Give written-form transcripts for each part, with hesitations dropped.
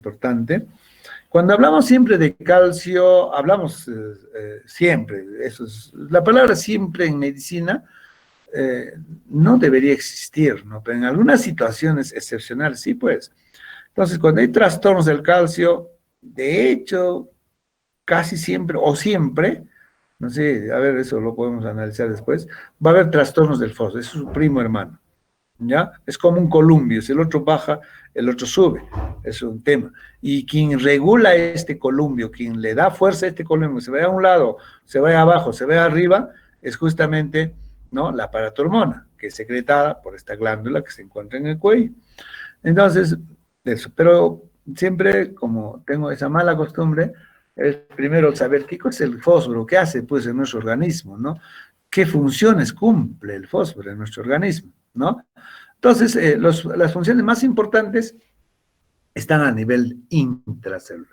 importante. Cuando hablamos siempre de calcio, hablamos siempre, eso es, la palabra siempre en medicina no debería existir, ¿no? Pero en algunas situaciones excepcionales sí, pues. Entonces, cuando hay trastornos del calcio, de hecho, casi siempre o siempre, no sé, a ver, eso lo podemos analizar después, va a haber trastornos del fósforo, es su primo hermano. ¿Ya? Es como un columpio, si el otro baja, el otro sube, es un tema. Y quien regula este columpio, quien le da fuerza a este columpio, se vaya a un lado, se vaya abajo, se vaya arriba, es justamente, ¿no?, la paratormona, que es secretada por esta glándula que se encuentra en el cuello. Entonces, eso, pero siempre, como tengo esa mala costumbre, es primero saber qué es el fósforo, qué hace pues en nuestro organismo, ¿no? ¿Qué funciones cumple el fósforo en nuestro organismo, ¿no? Entonces, las funciones más importantes están a nivel intracelular,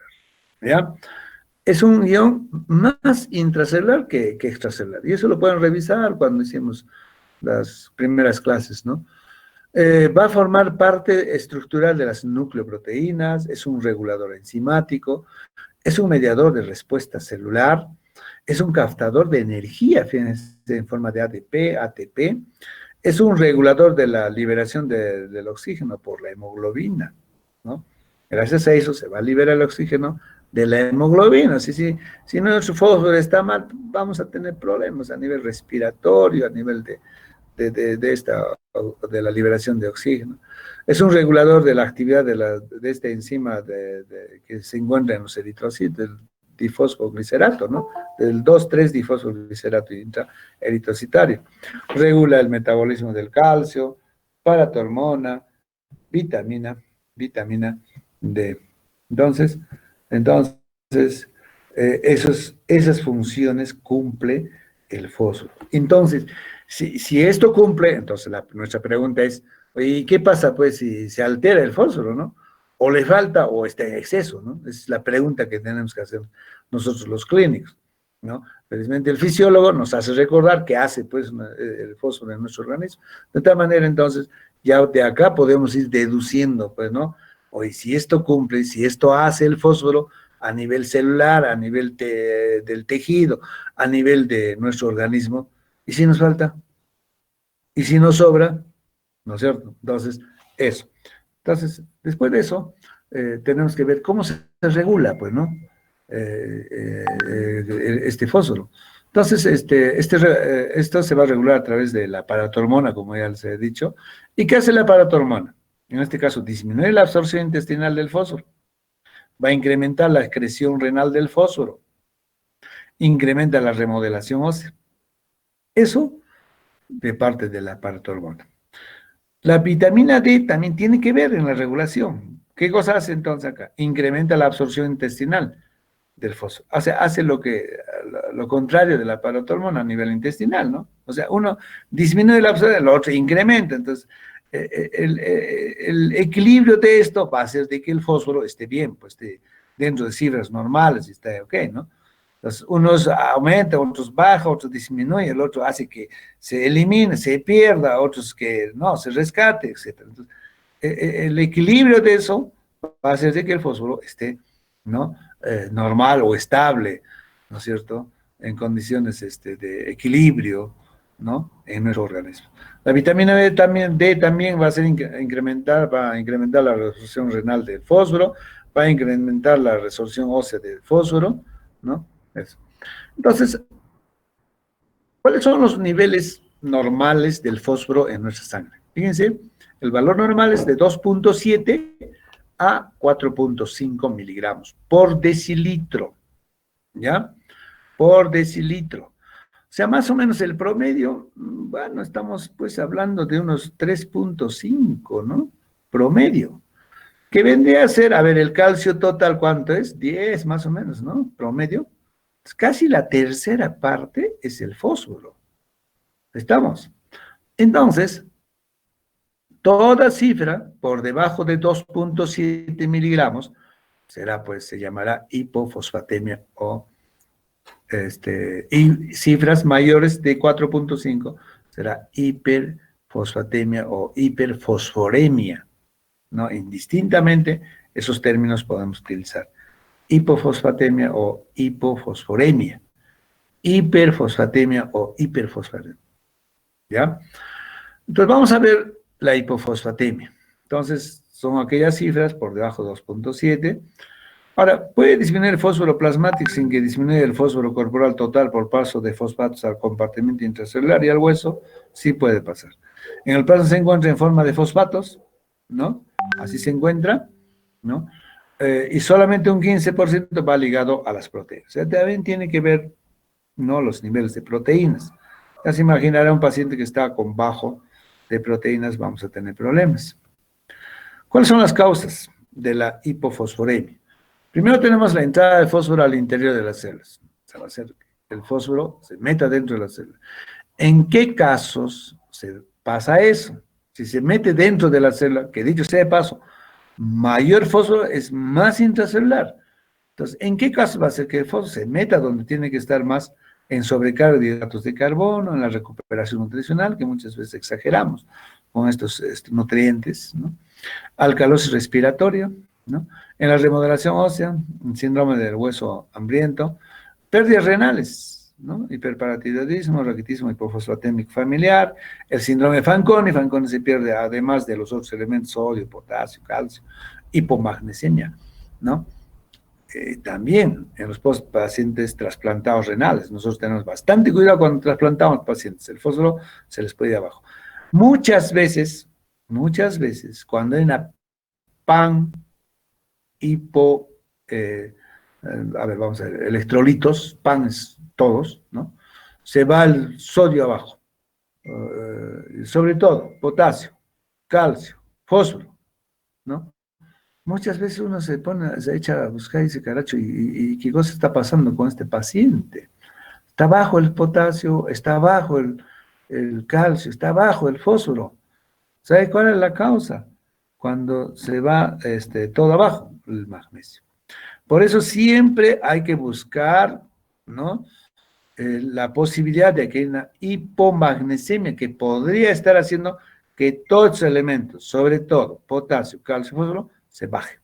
¿ya? Es un guión más intracelular que extracelular, y eso lo pueden revisar cuando hicimos las primeras clases, ¿no? Va a formar parte estructural de las nucleoproteínas, es un regulador enzimático, es un mediador de respuesta celular, es un captador de energía, fíjense, en forma de ADP, ATP, es un regulador de la liberación del oxígeno por la hemoglobina, ¿no? Gracias a eso se va a liberar el oxígeno de la hemoglobina. Si nuestro fósforo está mal, vamos a tener problemas a nivel respiratorio, a nivel de la liberación de oxígeno. Es un regulador de la actividad de esta enzima que se encuentra en los eritrocitos, el difosfoglicerato, ¿no? Del 2,3-difosfoglicerato eritrocitario. Regula el metabolismo del calcio, paratormona, vitamina D. Entonces esas funciones cumple el fósforo. Entonces, si esto cumple, entonces nuestra pregunta es, oye, ¿qué pasa pues si se altera el fósforo, no? O le falta o está en exceso, ¿no? Esa es la pregunta que tenemos que hacer nosotros los clínicos, ¿no? Felizmente el fisiólogo nos hace recordar qué hace pues el fósforo en nuestro organismo. De tal manera, entonces, ya de acá podemos ir deduciendo, pues, ¿no? Oye, si esto cumple, si esto hace el fósforo a nivel celular, a nivel del tejido, a nivel de nuestro organismo, ¿y si nos falta? ¿Y si nos sobra? ¿No es cierto? Entonces, eso. Entonces, después de eso, tenemos que ver cómo se regula, pues, ¿no? Este fósforo. Entonces, esto se va a regular a través de la paratormona, como ya les he dicho. ¿Y qué hace la paratormona? En este caso, disminuye la absorción intestinal del fósforo, va a incrementar la excreción renal del fósforo, incrementa la remodelación ósea. Eso de parte de la paratormona. La vitamina D también tiene que ver en la regulación. ¿Qué cosa hace entonces acá? Incrementa la absorción intestinal del fósforo. O sea, hace lo contrario de la paratormona a nivel intestinal, ¿no? O sea, uno disminuye la absorción, el otro incrementa. Entonces, el equilibrio de esto va a hacer de que el fósforo esté bien, pues esté dentro de cifras normales y está ok, ¿no? Entonces, unos aumenta, otros baja, otros disminuye, el otro hace que se elimine, se pierda, otros que no, se rescate, etc. Entonces, el equilibrio de eso va a hacer de que el fósforo esté, ¿no? Normal o estable, ¿no es cierto?, en condiciones de equilibrio, ¿no?, en nuestro organismo. La vitamina D también va a va a incrementar la resorción renal del fósforo, va a incrementar la resorción ósea del fósforo, ¿no? Eso. Entonces, ¿cuáles son los niveles normales del fósforo en nuestra sangre? Fíjense, el valor normal es de 2,7 a 4,5 miligramos por decilitro, ¿ya? Por decilitro. O sea, más o menos el promedio, bueno, estamos pues hablando de unos 3,5, ¿no? Promedio. ¿Qué vendría a ser? A ver, el calcio total, ¿cuánto es? 10 más o menos, ¿no? Promedio. Casi la tercera parte es el fósforo. ¿Estamos? Entonces, toda cifra por debajo de 2,7 miligramos será, pues, se llamará hipofosfatemia y cifras mayores de 4,5 será hiperfosfatemia o hiperfosforemia, ¿no? Indistintamente esos términos podemos utilizar. Hipofosfatemia o hipofosforemia, hiperfosfatemia o hiperfosfatemia, ¿ya? Entonces vamos a ver la hipofosfatemia. Entonces son aquellas cifras por debajo de 2.7. Ahora, ¿puede disminuir el fósforo plasmático sin que disminuya el fósforo corporal total por paso de fosfatos al compartimento intracelular y al hueso? Sí puede pasar. En el plasma se encuentra en forma de fosfatos, ¿no? Así se encuentra, ¿no? Y solamente un 15% va ligado a las proteínas. O sea, también tiene que ver, ¿no?, los niveles de proteínas. Ya se imaginará un paciente que está con bajo de proteínas, vamos a tener problemas. ¿Cuáles son las causas de la hipofosforemia? Primero tenemos la entrada de fósforo al interior de las células. O sea, va a ser que el fósforo se meta dentro de la célula. ¿En qué casos se pasa eso? Si se mete dentro de la célula, que dicho sea de paso, mayor fósforo es más intracelular. Entonces, ¿en qué caso va a ser que el fósforo se meta donde tiene que estar más? En sobrecarga de hidratos de carbono, en la recuperación nutricional, que muchas veces exageramos con estos nutrientes, ¿no? Alcalosis respiratoria, ¿no? En la remodelación ósea, síndrome del hueso hambriento, pérdidas renales, ¿no? Hiperparatiroidismo, raquitismo hipofosfatémico familiar, el síndrome de Fanconi. Fanconi se pierde además de los otros elementos, sodio, potasio, calcio, hipomagnesemia, ¿no? También en los pacientes trasplantados renales, nosotros tenemos bastante cuidado cuando trasplantamos pacientes, el fósforo se les puede ir abajo. Muchas veces, cuando hay una a ver, vamos a ver, electrolitos, panes todos, ¿no? Se va el sodio abajo, sobre todo potasio, calcio, fósforo, ¿no? Muchas veces uno se echa a buscar y dice, caracho, ¿y qué cosa está pasando con este paciente? Está bajo el potasio, está bajo el calcio, está bajo el fósforo. ¿Sabe cuál es la causa? Cuando se va todo abajo, el magnesio. Por eso siempre hay que buscar, ¿no?, la posibilidad de que hay una hipomagnesemia que podría estar haciendo que todos los elementos, sobre todo potasio, calcio, fósforo, se bajen,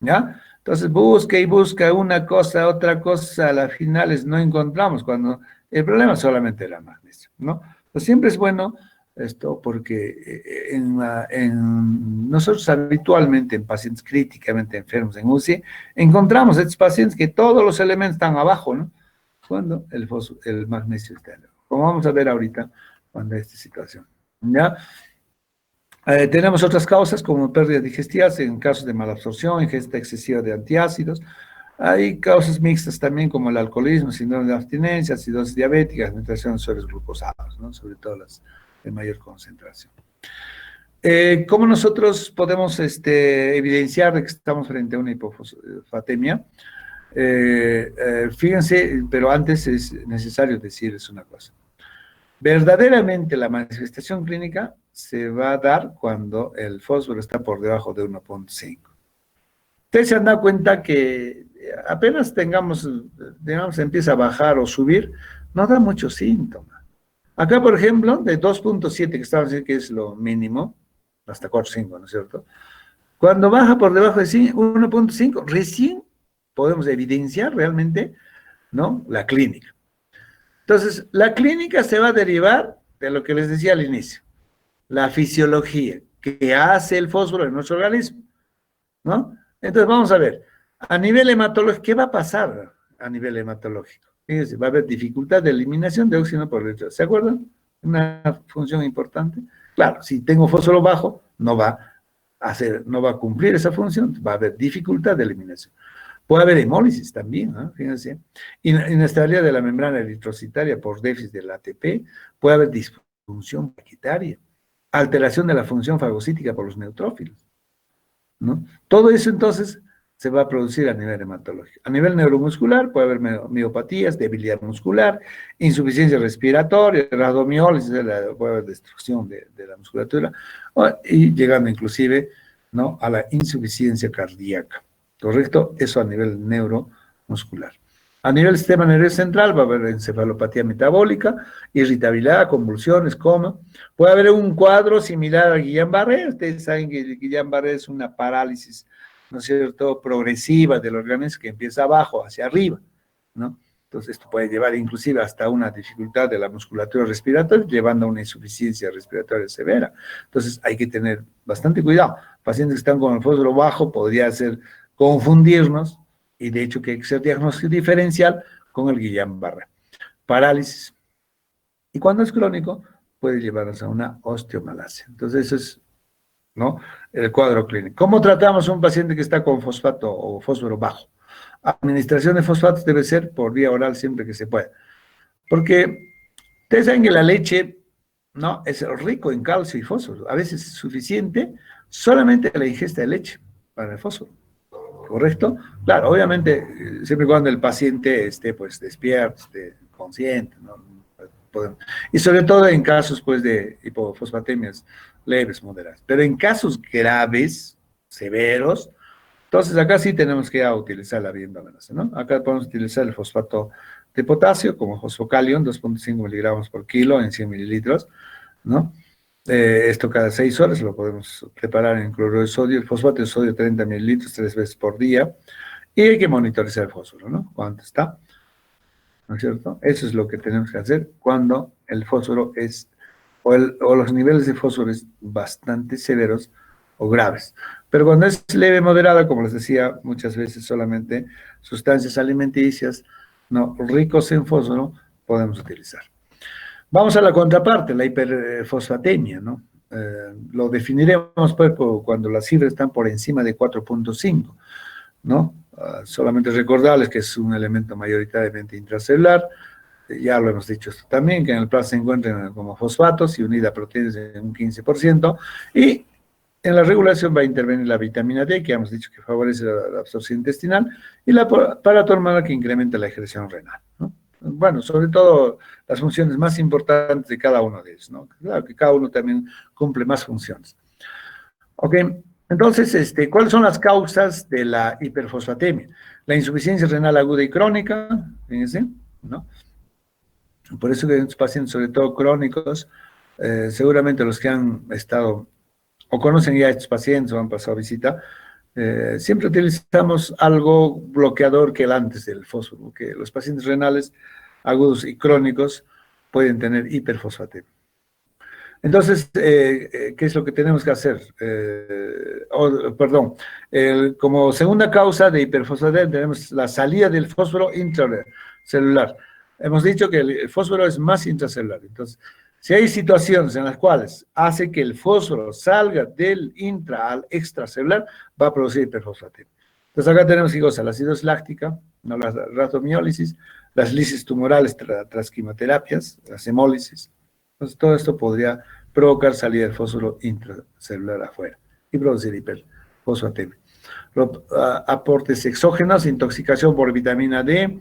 ¿ya? Entonces busca y busca una cosa, otra cosa, a las finales no encontramos, cuando el problema solamente era magnesio, ¿no? Pues siempre es bueno esto porque nosotros habitualmente en pacientes críticamente enfermos en UCI, encontramos estos pacientes que todos los elementos están abajo, ¿no? Cuando el magnesio está en el ojo. Como vamos a ver ahorita cuando hay esta situación, ¿ya? Tenemos otras causas como pérdidas digestivas en casos de malabsorción, ingesta excesiva de antiácidos. Hay causas mixtas también como el alcoholismo, síndrome de abstinencia, acidosis diabética, administración de sueros glucosados, ¿no?, sobre todo las de mayor concentración. ¿Cómo nosotros podemos evidenciar que estamos frente a una hipofosfatemia? Fíjense, pero antes es necesario decirles una cosa. Verdaderamente la manifestación clínica se va a dar cuando el fósforo está por debajo de 1.5. Ustedes se han dado cuenta que apenas digamos, empieza a bajar o subir, no da muchos síntomas. Acá, por ejemplo, de 2.7, que estamos diciendo que es lo mínimo, hasta 4.5, ¿no es cierto? Cuando baja por debajo de 1.5, recién podemos evidenciar realmente, ¿no?, la clínica. Entonces, la clínica se va a derivar de lo que les decía al inicio, la fisiología que hace el fósforo en nuestro organismo, ¿no? Entonces, vamos a ver, a nivel hematológico, ¿qué va a pasar a nivel hematológico? Fíjense, va a haber dificultad de eliminación de óxido por dentro. ¿Se acuerdan? Una función importante. Claro, si tengo fósforo bajo, no va a cumplir esa función, va a haber dificultad de eliminación. Puede haber hemólisis también, ¿no? Fíjense. Inestabilidad de la membrana eritrocitaria por déficit del ATP, puede haber disfunción plaquetaria, alteración de la función fagocítica por los neutrófilos, ¿no? Todo eso entonces se va a producir a nivel hematológico. A nivel neuromuscular puede haber miopatías, debilidad muscular, insuficiencia respiratoria, rhabdomiólisis, puede haber destrucción de la musculatura, y llegando inclusive, ¿no?, a la insuficiencia cardíaca. ¿Correcto? Eso a nivel neuromuscular. A nivel sistema nervioso central va a haber encefalopatía metabólica, irritabilidad, convulsiones, coma. Puede haber un cuadro similar a Guillain-Barré. Ustedes saben que Guillain-Barré es una parálisis ¿no es cierto?, progresiva del organismo que empieza abajo hacia arriba, ¿no? Entonces, esto puede llevar inclusive hasta una dificultad de la musculatura respiratoria, llevando a una insuficiencia respiratoria severa. Entonces, hay que tener bastante cuidado. Pacientes que están con el fósforo bajo podría hacer confundirnos, y de hecho que hay que hacer diagnóstico diferencial con el Guillain-Barré. Parálisis. Y cuando es crónico, puede llevarnos a una osteomalacia. Entonces, eso es, ¿no?, el cuadro clínico. ¿Cómo tratamos a un paciente que está con fosfato o fósforo bajo? Administración de fosfatos debe ser por vía oral siempre que se pueda. Porque ustedes saben que la leche, ¿no?, es rico en calcio y fósforo. A veces es suficiente solamente la ingesta de leche para el fósforo. ¿Correcto? Claro, obviamente, siempre y cuando el paciente esté, pues, despierto, esté consciente, ¿no? Y sobre todo en casos, pues, de hipofosfatemias leves, moderadas. Pero en casos graves, severos, entonces acá sí tenemos que utilizar la vía endovenosa, ¿no? Acá podemos utilizar el fosfato de potasio como fosfocalium, 2.5 miligramos por kilo en 100 mililitros, ¿no? Esto cada 6 horas lo podemos preparar en cloruro de sodio, el fosfato de sodio 30 mililitros 3 veces por día, y hay que monitorizar el fósforo, ¿no? ¿Cuánto está? ¿No es cierto? Eso es lo que tenemos que hacer cuando el fósforo es, o los niveles de fósforo es bastante severos o graves. Pero cuando es leve, moderada, como les decía, muchas veces solamente sustancias alimenticias, no ricos en fósforo, podemos utilizar. Vamos a la contraparte, la hiperfosfatemia, ¿no? Lo definiremos pues cuando las cifras están por encima de 4.5, ¿no? Solamente recordarles que es un elemento mayoritariamente intracelular, ya lo hemos dicho esto también, que en el plasma se encuentran como fosfatos y unida a proteínas en un 15%, y en la regulación va a intervenir la vitamina D, que hemos dicho que favorece la absorción intestinal, y la paratormona, que incrementa la excreción renal, ¿no? Bueno, sobre todo las funciones más importantes de cada uno de ellos, ¿no? Claro que cada uno también cumple más funciones. Ok, entonces, ¿cuáles son las causas de la hiperfosfatemia? La insuficiencia renal aguda y crónica, fíjense, ¿no? Por eso que en estos pacientes, sobre todo crónicos, seguramente los que han estado o conocen ya a estos pacientes o han pasado visita, siempre utilizamos algo bloqueador que el antes del fósforo, porque los pacientes renales agudos y crónicos pueden tener hiperfosfatemia. Entonces, ¿qué es lo que tenemos que hacer? Como segunda causa de hiperfosfatemia tenemos la salida del fósforo intracelular. Hemos dicho que el fósforo es más intracelular. Entonces, si hay situaciones en las cuales hace que el fósforo salga del intra al extracelular, va a producir hiperfosfatemia. Entonces, acá tenemos que gozar la acidosis láctica, ¿no?, la rhabdomiólisis, las lisis tumorales tras quimioterapias, las hemólisis. Entonces, todo esto podría provocar salida del fósforo intracelular afuera y producir hiperfosfatemia. Aportes exógenos, intoxicación por vitamina D,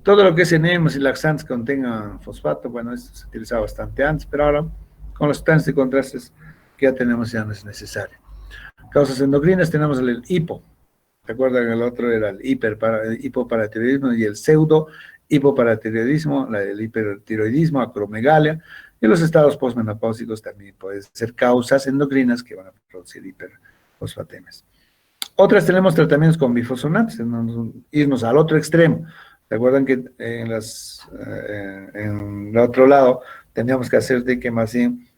todo lo que es enemas y laxantes que contengan fosfato, bueno, esto se utilizaba bastante antes, pero ahora con las sustancias de contrastes que ya tenemos ya no es necesario. Causas endocrinas tenemos el hipo. ¿Recuerdan? El otro era el hipoparatiroidismo y el pseudo hipoparatiroidismo, el hipertiroidismo, acromegalia, y los estados postmenopáusicos también pueden ser causas endocrinas que van a producir hiperfosfatemias. Otras tenemos tratamientos con bifosfonantes, irnos al otro extremo. ¿Recuerdan que en el otro lado teníamos que hacer de que más bien,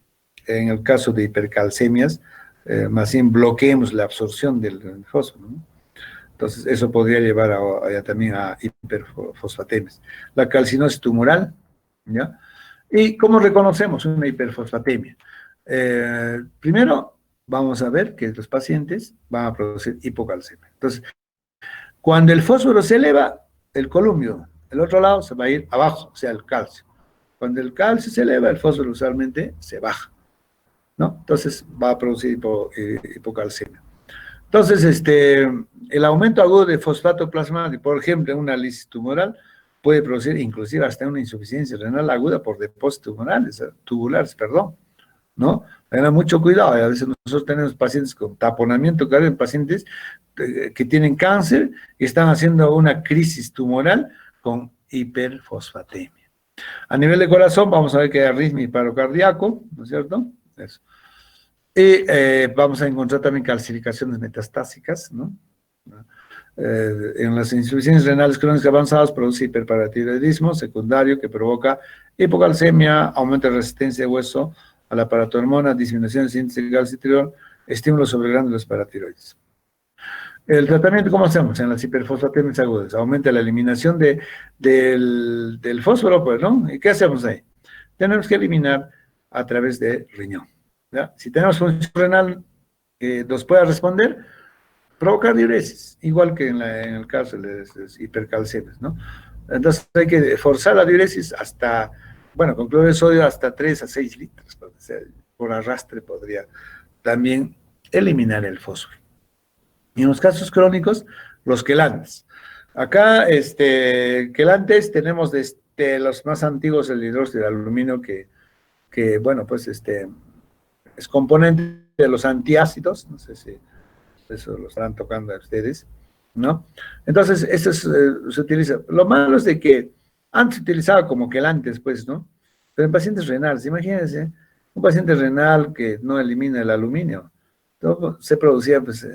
en el caso de hipercalcemias, más bien bloqueemos la absorción del fósforo, ¿no? Entonces, eso podría llevar también a hiperfosfatemias. La calcinosis tumoral, ¿ya? ¿Y cómo reconocemos una hiperfosfatemia? Primero, vamos a ver que los pacientes van a producir hipocalcemia. Entonces, cuando el fósforo se eleva, el columpio, el otro lado se va a ir abajo, o sea, el calcio. Cuando el calcio se eleva, el fósforo usualmente se baja, ¿no? Entonces, va a producir hipocalcemia. Entonces, el aumento agudo de fosfato plasmático, por ejemplo, en una lisis tumoral, puede producir inclusive hasta una insuficiencia renal aguda por depósitos tubulares, ¿no? Tengan mucho cuidado. A veces nosotros tenemos pacientes con taponamiento cardíaco, pacientes que tienen cáncer y están haciendo una crisis tumoral con hiperfosfatemia. A nivel de corazón, vamos a ver que hay arritmia y paro cardíaco, ¿no es cierto? Eso. Y vamos a encontrar también calcificaciones metastásicas, ¿no? En las insuficiencias renales crónicas avanzadas produce hiperparatiroidismo secundario que provoca hipocalcemia, aumento de resistencia de hueso a la paratormona, disminución del índice de calcitriol, estímulo sobre glándulas paratiroides. El tratamiento, ¿cómo hacemos? En las hiperfosfatemias agudas, aumenta la eliminación del fósforo, pues, ¿no? ¿Y qué hacemos ahí? Tenemos que eliminar a través de riñón, ¿ya? Si tenemos función renal que nos pueda responder, provocar diuresis, igual que en el caso de las hipercalcemias, ¿no? Entonces hay que forzar la diuresis hasta, bueno, con cloruro de sodio hasta 3 a 6 litros, o sea, por arrastre podría también eliminar el fósforo. Y en los casos crónicos, los quelantes. Acá, quelantes tenemos desde los más antiguos el hidróxido de aluminio que bueno, pues es componente de los antiácidos, no sé si eso lo estarán tocando a ustedes, ¿no? Entonces, esto se utiliza. Lo malo es de que antes se utilizaba como quelantes, pues, ¿no? Pero en pacientes renales, imagínense, un paciente renal que no elimina el aluminio, todo se producía, pues,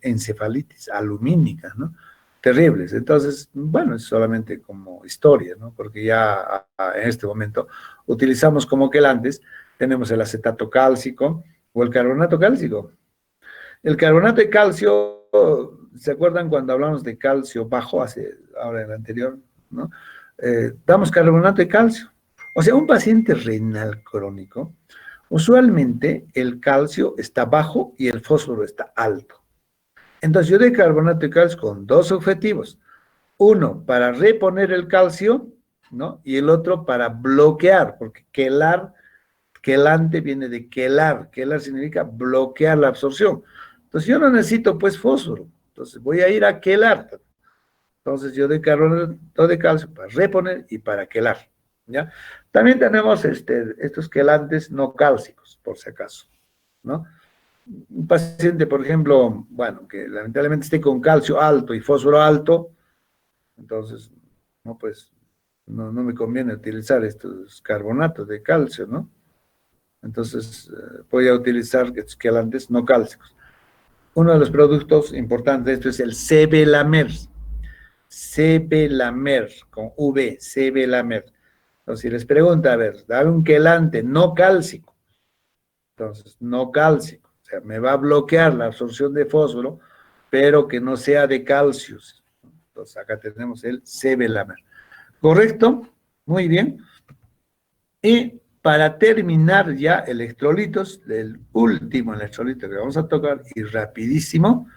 encefalitis alumínica, ¿no? Terribles. Entonces, bueno, es solamente como historia, ¿no? Porque ya en este momento utilizamos como quelantes, tenemos el acetato cálcico o el carbonato cálcico. El carbonato de calcio, ¿se acuerdan cuando hablamos de calcio bajo, ahora en el anterior, ¿no? Damos carbonato de calcio. O sea, un paciente renal crónico, usualmente el calcio está bajo y el fósforo está alto. Entonces yo doy carbonato de calcio con dos objetivos. Uno, para reponer el calcio, ¿no? Y el otro para bloquear, porque quelante viene de quelar. Quelar significa bloquear la absorción. Entonces yo no necesito pues fósforo. Entonces voy a ir a quelar. Entonces yo doy carbonato de calcio para reponer y para quelar, ¿ya? También tenemos estos quelantes no cálcicos, por si acaso, ¿no? Un paciente, por ejemplo, bueno, que lamentablemente esté con calcio alto y fósforo alto, entonces, no, pues, no me conviene utilizar estos carbonatos de calcio, ¿no? Entonces, voy a utilizar estos quelantes no cálcicos. Uno de los productos importantes de esto es el Sevelamer. Sevelamer, con V, Sevelamer. Entonces, si les pregunta, a ver, dame un quelante no cálcico. Entonces, no cálcico. O sea, me va a bloquear la absorción de fósforo, pero que no sea de calcio. Entonces, acá tenemos el Sevelamer. ¿Correcto? Muy bien. Y para terminar ya electrolitos, el último electrolito que vamos a tocar, y rapidísimo,